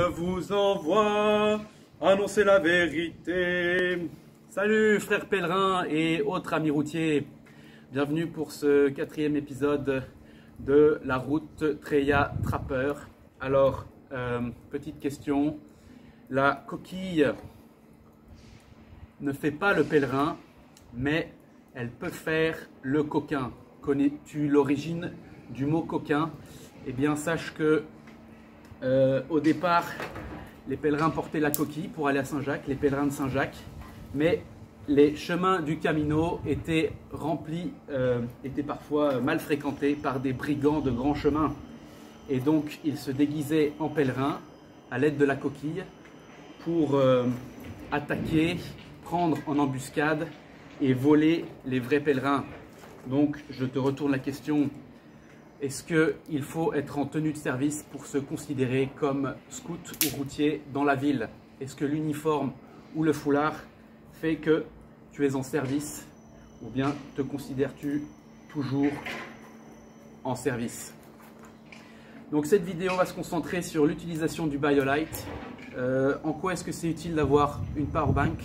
vous envoie annoncer la vérité. Salut frères pèlerins et autres amis routiers. Bienvenue pour ce 4e épisode de la route Treya Trapper. Alors, petite question. La coquille ne fait pas le pèlerin, mais elle peut faire le coquin. Connais-tu l'origine du mot coquin? Eh bien, sache que au départ, les pèlerins portaient la coquille pour aller à Saint-Jacques, les pèlerins de Saint-Jacques, mais les chemins du Camino étaient remplis, étaient parfois mal fréquentés par des brigands de grands chemins. Et donc, ils se déguisaient en pèlerins à l'aide de la coquille pour attaquer, prendre en embuscade et voler les vrais pèlerins. Donc, je te retourne la question. Est-ce qu'il faut être en tenue de service pour se considérer comme scout ou routier dans la ville? Est-ce que l'uniforme ou le foulard fait que tu es en service ou bien te considères-tu toujours en service? Donc cette vidéo va se concentrer sur l'utilisation du BioLite. En quoi est-ce que c'est utile d'avoir une powerbank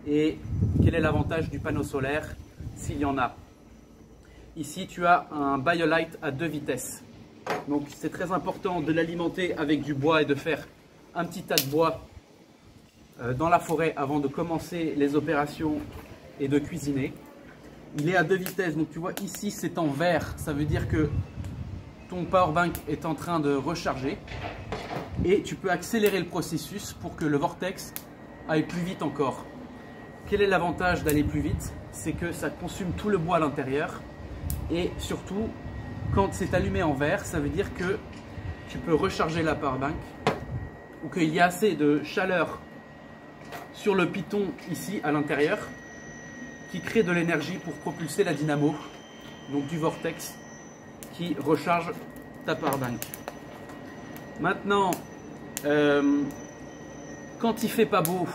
et quel est l'avantage du panneau solaire s'il y en a? Ici, tu as un BioLite à 2 vitesses. Donc, c'est très important de l'alimenter avec du bois et de faire un petit tas de bois dans la forêt avant de commencer les opérations et de cuisiner. Il est à 2 vitesses. Donc, tu vois, ici, c'est en vert. Ça veut dire que ton powerbank est en train de recharger. Et tu peux accélérer le processus pour que le vortex aille plus vite encore. Quel est l'avantage d'aller plus vite? C'est que ça consomme tout le bois à l'intérieur. Et surtout, quand c'est allumé en vert, ça veut dire que tu peux recharger la powerbank ou qu'il y a assez de chaleur sur le piton ici à l'intérieur qui crée de l'énergie pour propulser la dynamo, donc du vortex qui recharge ta powerbank. Maintenant, quand il fait pas beau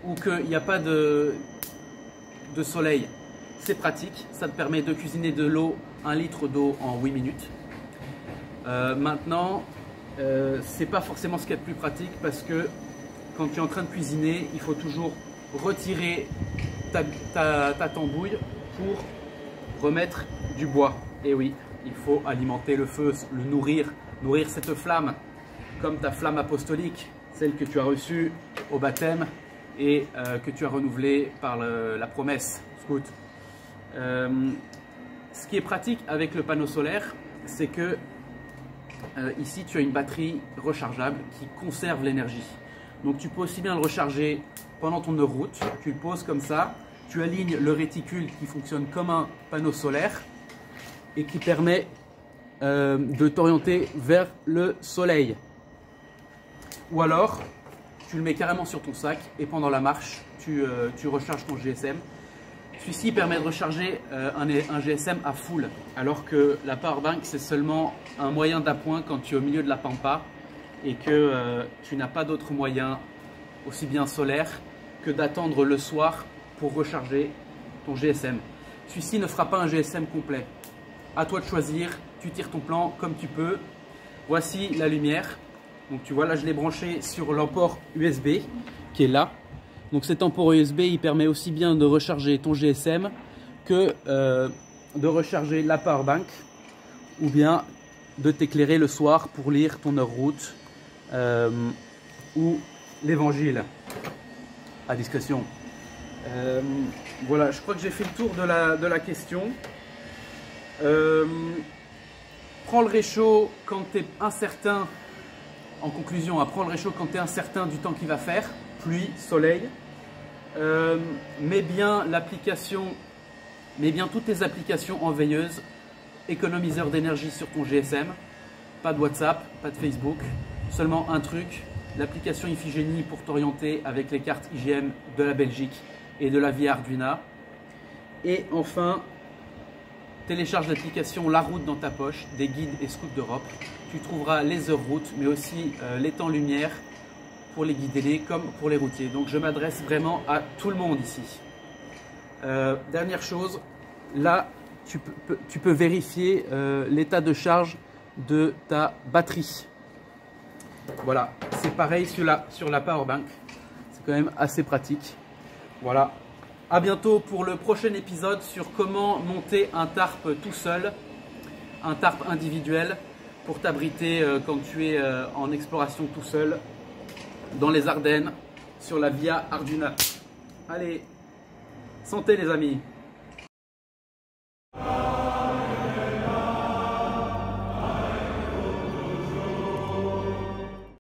ou qu'il n'y a pas de soleil, c'est pratique, ça te permet de cuisiner de l'eau, 1 litre d'eau en 8 minutes. Maintenant, c'est pas forcément ce qu'il y a de plus pratique parce que quand tu es en train de cuisiner, il faut toujours retirer ta tambouille pour remettre du bois. Et oui, il faut alimenter le feu, le nourrir cette flamme comme ta flamme apostolique, celle que tu as reçue au baptême et que tu as renouvelée par la promesse scout. Ce qui est pratique avec le panneau solaire, c'est que ici tu as une batterie rechargeable qui conserve l'énergie. Donc tu peux aussi bien le recharger pendant ton heure route, tu le poses comme ça, tu alignes le réticule qui fonctionne comme un panneau solaire et qui permet de t'orienter vers le soleil. Ou alors tu le mets carrément sur ton sac et pendant la marche tu recharges ton GSM. Celui-ci permet de recharger un GSM à full, alors que la powerbank c'est seulement un moyen d'appoint quand tu es au milieu de la pampa et que tu n'as pas d'autre moyen aussi bien solaire que d'attendre le soir pour recharger ton GSM. Celui-ci ne fera pas un GSM complet. À toi de choisir, tu tires ton plan comme tu peux. Voici la lumière. Donc tu vois là je l'ai branché sur l'emport USB qui est là. Donc cet emport USB, il permet aussi bien de recharger ton GSM que de recharger la powerbank ou bien de t'éclairer le soir pour lire ton heure route ou l'évangile à discrétion. Voilà, je crois que j'ai fait le tour de la question. Prends le réchaud quand tu es incertain. En conclusion, prends le réchaud quand tu es incertain du temps qu'il va faire. Pluie, soleil, mets bien toutes tes applications en veilleuse, économiseur d'énergie sur ton GSM, pas de WhatsApp, pas de Facebook, seulement un truc, l'application Iphigénie pour t'orienter avec les cartes IGM de la Belgique et de la Via Arduina. Et enfin, télécharge l'application La Route dans ta poche des guides et scouts d'Europe. Tu trouveras les heures route, mais aussi les temps lumière, pour les guider comme pour les routiers. Donc je m'adresse vraiment à tout le monde ici. Dernière chose, là tu peux vérifier l'état de charge de ta batterie. Voilà, c'est pareil sur la powerbank. C'est quand même assez pratique. Voilà. À bientôt pour le prochain épisode sur comment monter un tarp tout seul, un tarp individuel pour t'abriter quand tu es en exploration tout seul dans les Ardennes sur la Via Arduna. Allez, santé les amis!